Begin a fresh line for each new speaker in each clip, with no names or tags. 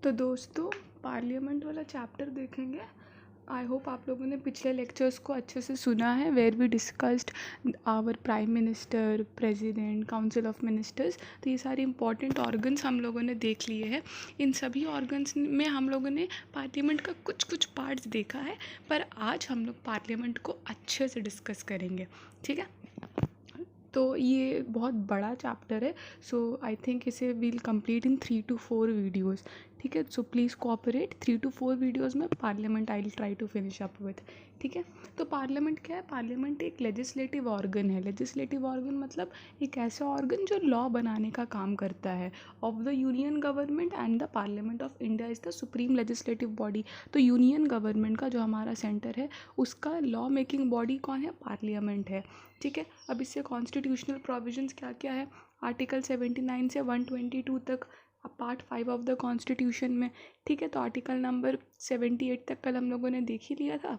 तो दोस्तों पार्लियामेंट वाला चैप्टर देखेंगे। आई होप आप लोगों ने पिछले लेक्चर्स को अच्छे से सुना है, where we discussed our prime minister, president, council of ministers. तो ये सारे इंपॉर्टेंट ऑर्गन्स हम लोगों ने देख लिए हैं। इन सभी ऑर्गन्स में हम लोगों ने पार्लियामेंट का कुछ कुछ पार्ट्स देखा है, पर आज हम लोग पार्लियामेंट को अच्छे से डिस्कस करेंगे। ठीक है, तो ये बहुत बड़ा चैप्टर है, सो आई थिंक इसे we'll complete in 3 to 4 videos. ठीक है, so please cooperate. 3 to 4 videos में parliament I will try to finish up with. ठीक है, तो पार्लियामेंट क्या है? पार्लियामेंट एक लेजिस्लेटिव ऑर्गन है। लेजिस्लेटिव ऑर्गन मतलब एक ऐसा ऑर्गन जो लॉ बनाने का काम करता है of the union government, and the parliament of India is the supreme legislative body. तो यूनियन गवर्नमेंट का जो हमारा सेंटर है उसका लॉ मेकिंग बॉडी कौन है? पार्लियामेंट है। ठीक है, अब इससे कॉन्स्टिट्यूशनल प्रोविजंस क्या क्या है? आर्टिकल 79 से 122 तक, पार्ट 5 ऑफ द कॉन्स्टिट्यूशन में। ठीक है, तो आर्टिकल नंबर 78 तक कल हम लोगों ने देख ही लिया था।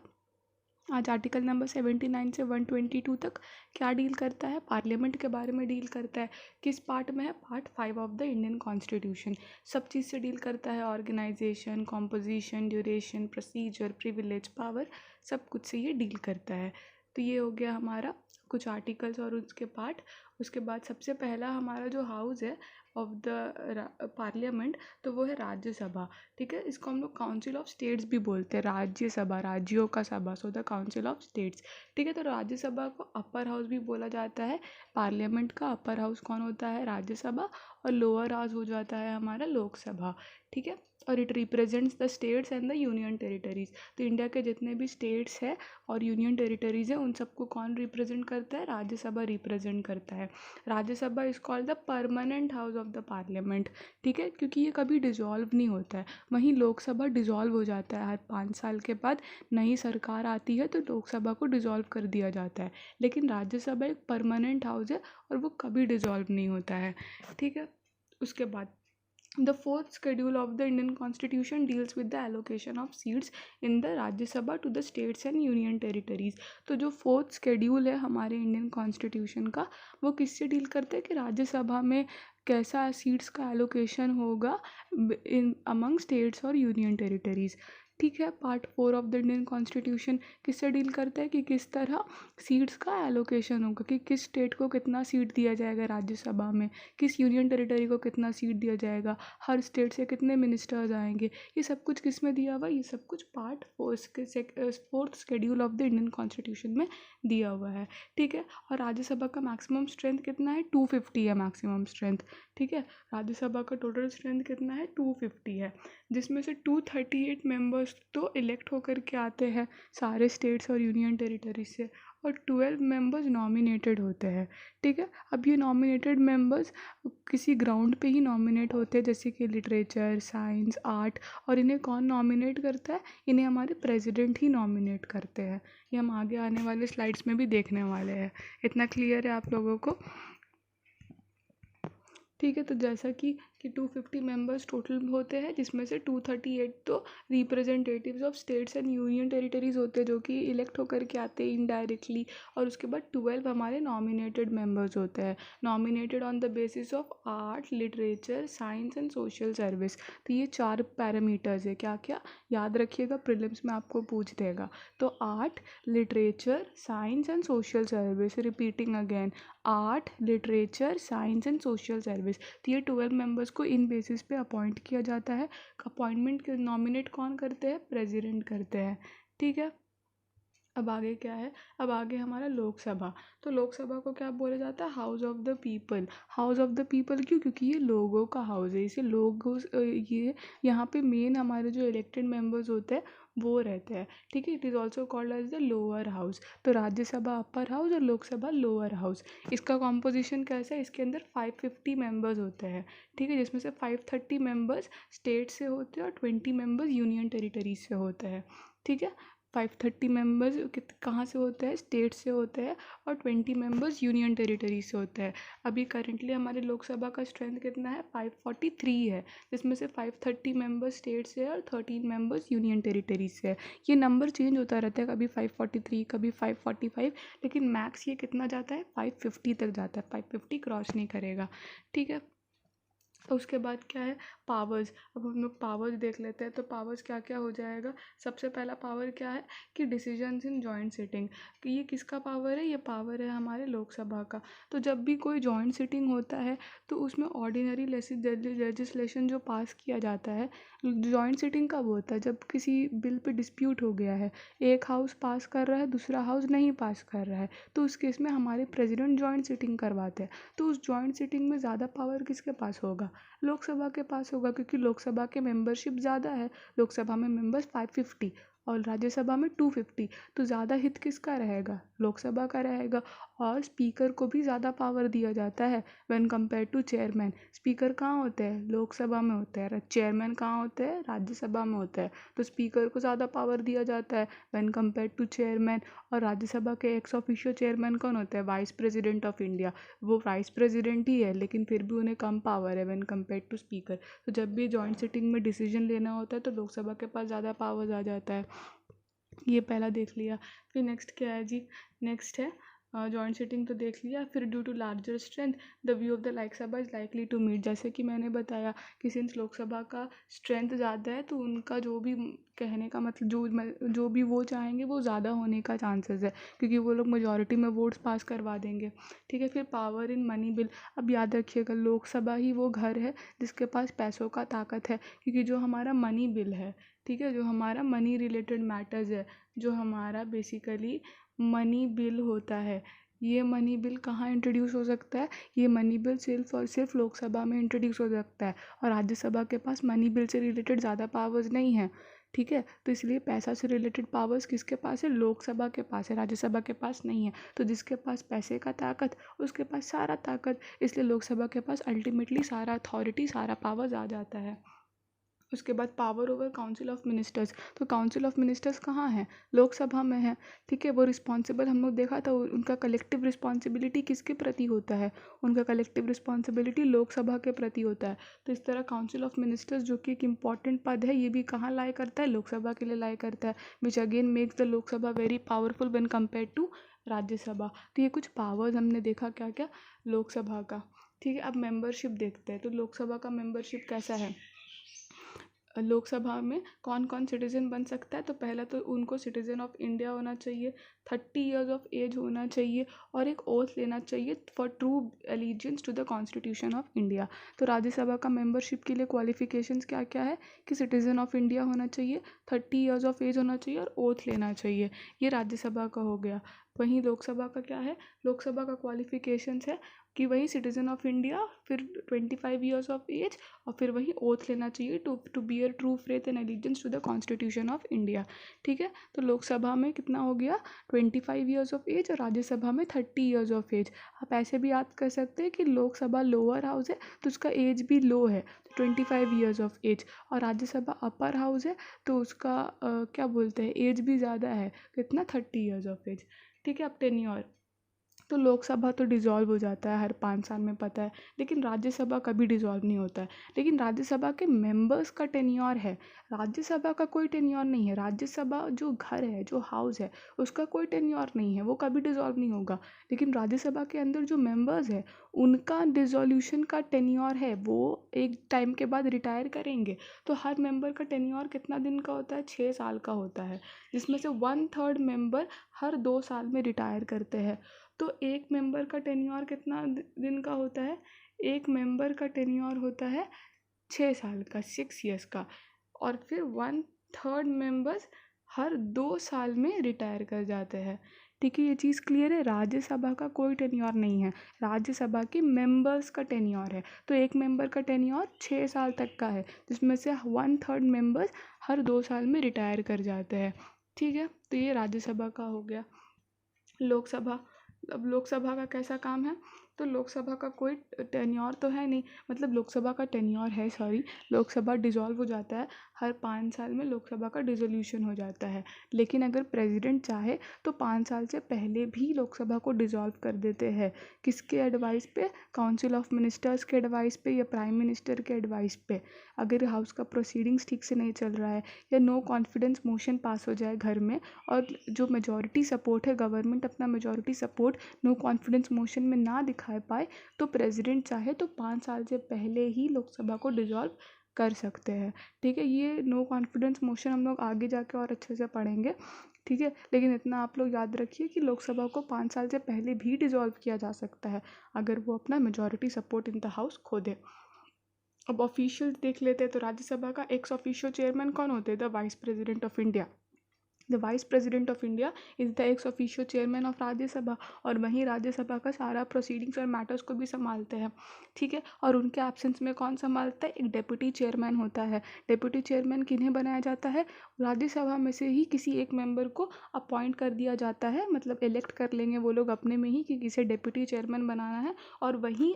आज आर्टिकल नंबर 79 से 122 तक क्या डील करता है? पार्लियामेंट के बारे में डील करता है। किस पार्ट में है? Part 5 of the Indian constitution. सब चीज़ से डील करता है, organisation, composition, duration, procedure, privilege, power, सब कुछ से ये डील करता है। तो ये हो गया हमारा कुछ आर्टिकल्स और उसके पार्ट। उसके बाद सबसे पहला हमारा जो हाउस है ऑफ द पार्लियामेंट, तो वो है राज्यसभा। ठीक है, इसको हम लोग काउंसिल ऑफ स्टेट्स भी बोलते हैं, राज्यसभा, राज्यों का सभा, so the council of states. ठीक है, तो राज्यसभा को अपर हाउस भी बोला जाता है। पार्लियामेंट का अपर हाउस कौन होता है? राज्यसभा। और लोअर हाउस हो जाता है हमारा लोकसभा। ठीक है, और it represents the states and the union territories. तो इंडिया के जितने भी स्टेट्स हैं और यूनियन टेरिटरीज हैं उन सबको कौन रिप्रेजेंट करता है? राज्यसभा रिप्रेजेंट करता है। Rajya Sabha is called the permanent house of the parliament. ठीक है, क्योंकि ये कभी डिजॉल्व नहीं होता है। वहीं लोकसभा डिजॉल्व हो जाता है, हर 5 साल के बाद नई सरकार आती है तो लोकसभा को डिजॉल्व कर दिया जाता है। लेकिन राज्यसभा एक परमानेंट हाउस है और वो कभी डिजॉल्व नहीं होता है। ठीक है, उसके बाद The fourth schedule of the Indian Constitution deals with the allocation of seats in the Rajya Sabha to the states and union territories। तो जो फोर्थ स्केड्यूल है हमारे इंडियन कॉन्स्टिट्यूशन का, वो किससे डील करता है कि राज्यसभा में कैसा सीट्स का एलोकेशन होगा इन अमंग स्टेट्स और यूनियन टेरिटरीज। ठीक है, part 4 of the Indian constitution किससे डील करता है कि किस तरह सीट्स का एलोकेशन होगा, कि किस स्टेट को कितना सीट दिया जाएगा राज्यसभा में, किस यूनियन टेरिटरी को कितना सीट दिया जाएगा, हर स्टेट से कितने मिनिस्टर्स आएंगे, ये सब कुछ किस में दिया हुआ है? ये सब कुछ part fourth schedule of the Indian constitution में दिया हुआ है। ठीक है, और राज्यसभा का मैक्सिमम स्ट्रेंथ कितना है? 250 है मैक्सिमम स्ट्रेंथ। ठीक है, राज्यसभा का टोटल स्ट्रेंथ कितना है? 250 है, जिसमें से 238 मेंबर्स तो इलेक्ट होकर के आते हैं सारे स्टेट्स और यूनियन टेरिटरी से, और 12 मेंबर्स नॉमिनेटेड होते हैं। ठीक है, अब ये नॉमिनेटेड मेंबर्स किसी ग्राउंड पे ही नॉमिनेट होते हैं, जैसे कि लिटरेचर, साइंस, आर्ट। और इन्हें कौन नॉमिनेट करता है? इन्हें हमारे प्रेसिडेंट ही नॉमिनेट करते हैं। ये हम आगे आने वाले स्लाइड्स में भी देखने वाले हैं। इतना क्लियर है आप लोगों को? ठीक है, तो जैसा कि 250 मेंबर्स टोटल होते हैं, जिसमें से 238 तो representatives of states and union territories होते हैं जो कि इलेक्ट होकर के आते हैं इनडायरेक्टली। और उसके बाद 12 हमारे नॉमिनेटेड मेंबर्स होते हैं, nominated on the basis of art, literature, science and social service. तो ये 4 पैरामीटर्स है। क्या क्या याद रखिएगा, प्रीलिम्स में आपको पूछ देगा। तो art, literature, science and social service. Repeating again, art, literature, science and social service. तो ये 12 मेंबर्स को इन बेसिस पे अपॉइंट किया जाता है। अपॉइंटमेंट नॉमिनेट कौन करते हैं? प्रेसिडेंट करते हैं। ठीक है, अब आगे क्या है? अब आगे हमारा लोकसभा। तो लोकसभा को क्या बोला जाता है? House of the people. House of the people क्यों? क्योंकि ये लोगों का हाउस है, इसे लोगों ये यहाँ पे मेन हमारे जो इलेक्टेड मेंबर्स होते हैं वो रहते हैं। ठीक है, it is also called as the lower house. तो राज्यसभा अपर हाउस और लोकसभा लोअर हाउस। इसका कॉम्पोजिशन कैसा है? इसके अंदर 550 मेंबर्स होते हैं। ठीक है, जिसमें से 530 मेंबर्स स्टेट से होते हैं और 20 मेंबर्स यूनियन टेरिटरीज से होते हैं। ठीक है, 530 मेंबर्स कहाँ से होते हैं? स्टेट से होते हैं, और 20 मेंबर्स यूनियन टेरिटरी से होते हैं। अभी करंटली हमारे लोकसभा का स्ट्रेंथ कितना है? 543 है, जिसमें से 530 मेंबर्स स्टेट से है और 13 मेंबर्स यूनियन टेरिटरी से है। ये नंबर चेंज होता रहता है, कभी 543, कभी 545, लेकिन मैक्स ये कितना जाता है? 550 तक जाता है, 550 क्रॉस नहीं करेगा। ठीक है, तो उसके बाद क्या है, पावर्स। अब हम लोग पावर्स देख लेते हैं। तो पावर्स क्या क्या हो जाएगा। सबसे पहला पावर क्या है कि डिसीजंस इन जॉइंट सिटिंग, कि ये किसका पावर है, ये पावर है हमारे लोकसभा का। तो जब भी कोई जॉइंट सिटिंग होता है तो उसमें ऑर्डिनरी लेजिस्लेशन जो पास किया जाता है, जॉइंट सिटिंग कब होता है, जब किसी बिल पे डिस्प्यूट हो गया है, एक हाउस पास कर रहा है, दूसरा हाउस नहीं पास कर रहा है, तो उस केस में हमारे प्रेसिडेंट जॉइंट सिटिंग करवाते हैं। तो उस जॉइंट सिटिंग में ज़्यादा पावर किसके पास होगा, लोकसभा के पास होगा, क्योंकि लोकसभा के मेंबरशिप ज़्यादा है। लोकसभा में मेंबर्स 550 और राज्यसभा में 250। तो ज़्यादा हित किसका रहेगा, लोकसभा का रहेगा। और स्पीकर को भी ज़्यादा पावर दिया जाता है when compare to chairman. Speaker कहाँ होते हैं, लोकसभा में होते हैं। चेयरमैन कहाँ होते हैं, राज्यसभा में होते हैं। तो स्पीकर को ज़्यादा पावर दिया जाता है व्हेन कंपेयर टू चेयरमैन। और राज्यसभा के एक्स ऑफिशियो चेयरमैन कौन होते हैं, वाइस प्रेसिडेंट ऑफ इंडिया। वो वाइस प्रेसिडेंट ही है, लेकिन फिर भी उन्हें कम पावर है व्हेन कंपेयर टू स्पीकर। तो जब भी जॉइंट सिटिंग में डिसीजन लेना होता है तो लोकसभा के पास ज़्यादा पावर्स आ जाता है। ये पहला देख लिया। फिर नेक्स्ट क्या है जी, नेक्स्ट है जॉइंट सिटिंग तो देख लिया। फिर due to larger strength the view of the Lok Sabha is likely to meet. जैसे कि मैंने बताया कि सिंस लोकसभा का स्ट्रेंथ ज़्यादा है तो उनका जो भी कहने का मतलब जो भी वो चाहेंगे वो ज़्यादा होने का चांसेस है, क्योंकि वो लोग मेजॉरिटी में वोट्स पास करवा देंगे। ठीक है। फिर पावर इन मनी बिल। अब याद रखिएगा, लोकसभा ही वो घर है जिसके पास पैसों का ताकत है, क्योंकि जो हमारा मनी बिल है, ठीक है, जो हमारा मनी रिलेटेड मैटर्स है, जो हमारा बेसिकली मनी बिल होता है, ये मनी बिल कहाँ इंट्रोड्यूस हो सकता है, ये मनी बिल सिर्फ और सिर्फ लोकसभा में इंट्रोड्यूस हो सकता है। और राज्यसभा के पास मनी बिल से रिलेटेड ज़्यादा पावर्स नहीं है। ठीक है। तो इसलिए पैसा से रिलेटेड पावर्स किसके पास है, लोकसभा के पास है, राज्यसभा के पास नहीं है। तो जिसके पास पैसे का ताकत, उसके पास सारा ताकत, इसलिए लोकसभा के पास अल्टीमेटली सारा अथॉरिटी, सारा पावर्स आ जाता है। उसके बाद power over council of ministers. तो काउंसिल ऑफ मिनिस्टर्स कहाँ है, लोकसभा में है। ठीक है। वो रिस्पॉन्सिबल, हम लोग देखा था, उनका कलेक्टिव रिस्पॉन्सिबिलिटी किसके प्रति होता है, उनका कलेक्टिव रिस्पॉन्सिबिलिटी लोकसभा के प्रति होता है। तो इस तरह काउंसिल ऑफ मिनिस्टर्स जो कि एक इम्पॉर्टेंट पद है, ये भी कहाँ लाई करता है, लोकसभा के लिए लाई करता है, which again makes the Lok Sabha very powerful when compare to Rajya Sabha. तो ये कुछ पावर्स हमने देखा क्या क्या लोकसभा का। ठीक है। अब मेंबरशिप देखते हैं। तो लोकसभा का मेंबरशिप कैसा है, लोकसभा में कौन कौन सिटीज़न बन सकता है। तो पहला तो उनको सिटीज़न ऑफ इंडिया होना चाहिए, 30 ईयर्स ऑफ एज होना चाहिए, और एक ओथ लेना चाहिए for true allegiance to the constitution of India. तो राज्यसभा का मेंबरशिप के लिए क्वालिफिकेशंस क्या क्या है कि सिटीज़न ऑफ इंडिया होना चाहिए, 30 ईयर्स ऑफ एज होना चाहिए, और ओथ लेना चाहिए। ये राज्यसभा का हो गया। वहीं लोकसभा का क्या है, लोकसभा का क्वालिफिकेशंस है कि वही सिटीज़न ऑफ इंडिया, फिर 25 ईयर्स ऑफ एज, और फिर वही ओथ लेना चाहिए to bear true faith and allegiance to the constitution of India. ठीक है। तो लोकसभा में कितना हो गया, 25 ईयर्स ऑफ एज, और राज्यसभा में 30 ईयर्स ऑफ एज। आप ऐसे भी याद कर सकते हैं कि लोकसभा लोअर हाउस है तो उसका एज भी लो है, 25 ईयर्स ऑफ एज। और राज्यसभा अपर हाउस है तो उसका क्या बोलते हैं, एज भी ज़्यादा है, कितना, 30 ईयर्स ऑफ एज। ठीक है। अब टेन्योर। तो लोकसभा तो डिज़ोल्व हो जाता है हर 5 साल में, पता है, लेकिन राज्यसभा कभी डिज़ोल्व नहीं होता है। लेकिन राज्यसभा के मेंबर्स का टेन्योर है, राज्यसभा का कोई टेन्योर नहीं है। राज्यसभा जो घर है, जो हाउस है, उसका कोई टेन्योर नहीं है, वो कभी डिज़ोल्व नहीं होगा। लेकिन राज्यसभा के अंदर जो मेंबर्स है, उनका डिज़ोल्यूशन का टेन्योर है, वो एक टाइम के बाद रिटायर करेंगे। तो हर मेंबर का टेन्योर कितना दिन का होता है, 6 साल का होता है, जिसमें से 1/3 मेंबर हर 2 साल में रिटायर करते हैं। तो एक मेंबर का टेन्योर कितना दिन का होता है, एक मेंबर का टेन्योर होता है 6 साल का, 6 ईयर्स का। और फिर 1/3 मेंबर्स हर 2 साल में रिटायर कर जाते हैं। ठीक है। ये चीज़ क्लियर है। राज्यसभा का कोई टेन्योर नहीं है, राज्यसभा के मेंबर्स का टेन्योर है। तो एक मेंबर का टेन्योर 6 साल तक का है, जिसमें से 1/3 मेंबर्स हर 2 साल में रिटायर कर जाते हैं। ठीक है। तो ये राज्यसभा का हो गया। लोकसभा। अब लोकसभा का कैसा काम है, तो लोकसभा का कोई टेन्योर तो है नहीं, मतलब लोकसभा का टेन्योर है, सॉरी, लोकसभा डिज़ोल्व हो जाता है हर 5 साल में, लोकसभा का डिसोल्यूशन हो जाता है। लेकिन अगर प्रेसिडेंट चाहे तो 5 साल से पहले भी लोकसभा को डिज़ोल्व कर देते हैं। किसके एडवाइस पे, काउंसिल ऑफ मिनिस्टर्स के एडवाइस पे या प्राइम मिनिस्टर के एडवाइस पे। अगर हाउस का प्रोसीडिंग्स ठीक से नहीं चल रहा है, या नो कॉन्फिडेंस मोशन पास हो जाए घर में, और जो मेजॉरिटी सपोर्ट है, गवर्नमेंट अपना majority support no confidence motion में ना दिखा दिखा पाए तो प्रेसिडेंट चाहे तो 5 साल से पहले ही लोकसभा को डिसॉल्व कर सकते हैं। ठीक है, ये नो कॉन्फिडेंस मोशन हम लोग आगे जाके और अच्छे से पढ़ेंगे। ठीक है, लेकिन इतना आप लोग याद रखिए कि लोकसभा को 5 साल से पहले भी डिसॉल्व किया जा सकता है अगर वो अपना majority support in the house खो दे। अब ऑफिशियल देख लेते हैं तो राज्यसभा का एक्स ऑफिशियो चेयरमैन कौन होते हैं? The vice president of India. The vice president of India is the ex officio chairman of Rajya Sabha, और वहीं राज्यसभा का सारा प्रोसीडिंग्स और मैटर्स को भी संभालते हैं। ठीक है, और उनके एब्सेंस में कौन संभालता है? एक डेप्यूटी चेयरमैन होता है। डेप्यूटी चेयरमैन किन्हें बनाया जाता है? राज्यसभा में से ही किसी एक मेंबर को अपॉइंट कर दिया जाता है, मतलब इलेक्ट कर लेंगे वो लोग अपने में ही कि किसे डेप्यूटी चेयरमैन बनाना है, और वहीं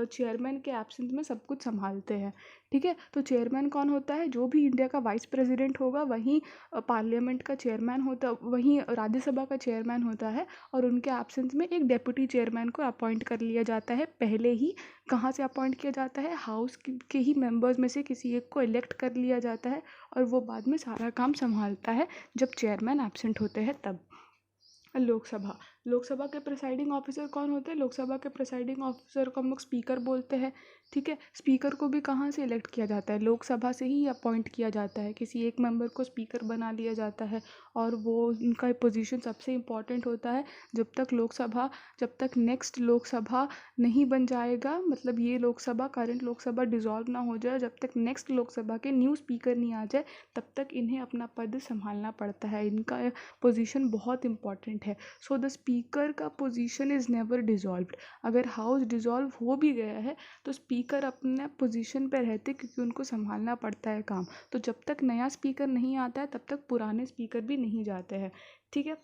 चेयरमैन के एब्सेंस में सब कुछ संभालते हैं। ठीक है, तो चेयरमैन कौन होता है? जो भी इंडिया का वाइस प्रेसिडेंट होगा वहीं पार्लियामेंट का चेयरमैन होता, वहीं राज्यसभा का चेयरमैन होता है, और उनके एब्सेंस में एक डेप्यूटी चेयरमैन को अपॉइंट कर लिया जाता है पहले ही। कहाँ से अपॉइंट किया जाता है? हाउस के ही मेंबर्स में से किसी एक को इलेक्ट कर लिया जाता है, और वो बाद में सारा काम संभालता है जब चेयरमैन एब्सेंट होते हैं तब। लोकसभा, लोकसभा के प्रिसाइडिंग ऑफिसर कौन होते हैं? लोकसभा के प्रिसाइडिंग ऑफिसर को हम लोग स्पीकर बोलते हैं। ठीक है, स्पीकर को भी कहाँ से इलेक्ट किया जाता है? लोकसभा से ही अपॉइंट किया जाता है, किसी एक मेंबर को स्पीकर बना लिया जाता है, और वो उनका पोजीशन सबसे इम्पॉर्टेंट होता है जब तक नेक्स्ट लोकसभा नहीं बन जाएगा, मतलब ये लोकसभा करंट लोकसभा डिसॉल्व ना हो जाए, जब तक नेक्स्ट लोकसभा के न्यू स्पीकर नहीं आ जाए तब तक इन्हें अपना पद संभालना पड़ता है। इनका पोजीशन बहुत इंपॉर्टेंट है। सो द स्पीकर का पोजीशन इज़ नेवर डिसॉल्व्ड। अगर हाउस डिसॉल्व हो भी गया है तो स्पीकर अपने पोजीशन पे रहते, क्योंकि उनको संभालना पड़ता है काम। तो जब तक नया स्पीकर नहीं आता है तब तक पुराने स्पीकर भी नहीं जाते हैं। ठीक है,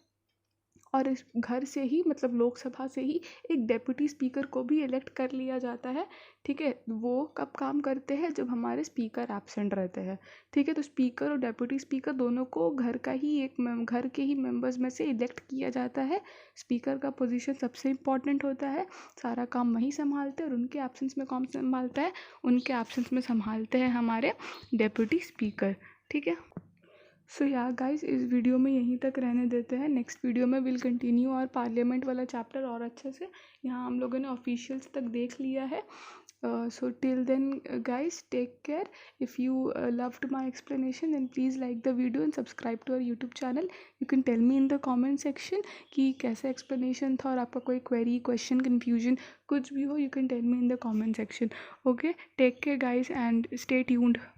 और इस घर से ही, मतलब लोकसभा से ही, एक डेप्यूटी स्पीकर को भी इलेक्ट कर लिया जाता है। ठीक है, वो कब काम करते हैं? जब हमारे स्पीकर एब्सेंट रहते हैं। ठीक है, तो स्पीकर और डेप्यूटी स्पीकर दोनों को घर के ही मेंबर्स में से इलेक्ट किया जाता है। स्पीकर का पोजीशन सबसे इम्पॉर्टेंट होता है, सारा काम वही संभालते हैं, और उनके एब्सेंस में कौन संभालता है? उनके एब्सेंस में संभालते हैं हमारे डेप्यूटी स्पीकर। ठीक है, सो या गाइस, इस वीडियो में यहीं तक रहने देते हैं। नेक्स्ट वीडियो में विल कंटिन्यू और पार्लियामेंट वाला चैप्टर और अच्छे से। यहाँ हम लोगों ने ऑफिशियल्स तक देख लिया है। So till then guys, take care. If you loved my explanation then please like the video and subscribe to our YouTube channel. You can tell me in the comment section कि कैसा explanation था, और आपका कोई query, question, confusion कुछ भी हो, you can tell me in the comment section. Okay, take care guys and stay tuned.